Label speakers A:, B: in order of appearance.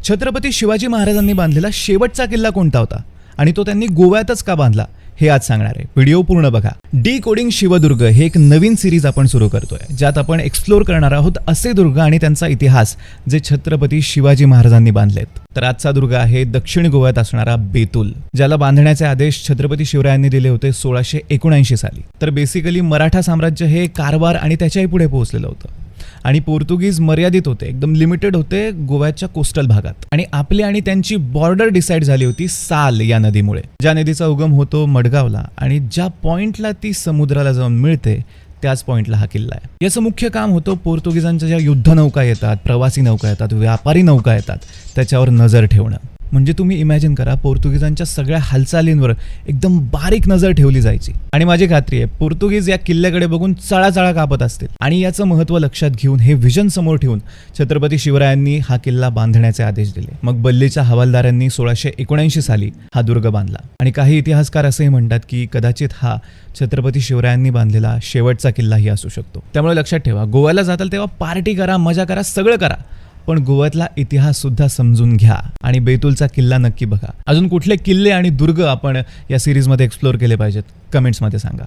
A: छत्रपती शिवाजी महाराजांनी बांधलेला शेवटचा किल्ला कोणता होता आणि तो त्यांनी गोव्यातच का बांधला हे आज सांगणार आहे. व्हिडिओ पूर्ण बघा. डी कोडिंग शिवदुर्ग हे एक नवीन सिरीज आपण सुरू करतोय, ज्यात आपण एक्सप्लोर करणार आहोत असे दुर्ग आणि त्यांचा इतिहास जे छत्रपती शिवाजी महाराजांनी बांधलेत. तर आजचा दुर्ग आहे दक्षिण गोव्यात असणारा बेतूल, ज्याला बांधण्याचे आदेश छत्रपती शिवरायांनी दिले होते 1679 साली. तर बेसिकली मराठा साम्राज्य हे कारवार आणि त्याच्याही पुढे पोहोचलेलं होतं आणि पोर्तुगीज मर्यादित होते, एकदम लिमिटेड होते गोव्याच्या कोस्टल भागात. आणि आपली आणि त्यांची बॉर्डर डिसाईड झाली होती साल या नदीमुळे, ज्या नदीचा उगम होतो मडगावला आणि ज्या पॉइंटला ती समुद्राला जाऊन मिळते त्याच पॉइंटला हा किल्ला आहे. याचं मुख्य काम होतं पोर्तुगीजांच्या ज्या युद्धनौका येतात, प्रवासी नौका येतात, व्यापारी नौका येतात, त्याच्यावर नजर ठेवणं. म्हणजे तुम्ही इमॅजिन करा, पोर्तुगीजांच्या सगळ्या हालचालींवर एकदम बारीक नजर ठेवली जायची. आणि माझी खात्री आहे पोर्तुगीज या किल्ल्याकडे बघून चळाचळा कापत असतील. आणि याचं महत्त्व लक्षात घेऊन, हे विजन समोर ठेवून छत्रपती शिवरायांनी हा किल्ला बांधण्याचे आदेश दिले. मग बल्लीच्या हवालदारांनी 1679 साली हा दुर्ग बांधला. आणि काही इतिहासकार असेही म्हणतात की कदाचित हा छत्रपती शिवरायांनी बांधलेला शेवटचा किल्लाही असू शकतो. त्यामुळे लक्षात ठेवा, गोव्याला जाताल तेव्हा पार्टी करा, मजा करा, सगळं करा, पण गोव्यातला इतिहास सुद्धा समजून घ्या आणि बेतूलचा किल्ला नक्की बघा. अजून कुठले किल्ले आणि दुर्ग आपण या सिरीजमध्ये एक्सप्लोर केले पाहिजेत कमेंट्समध्ये सांगा.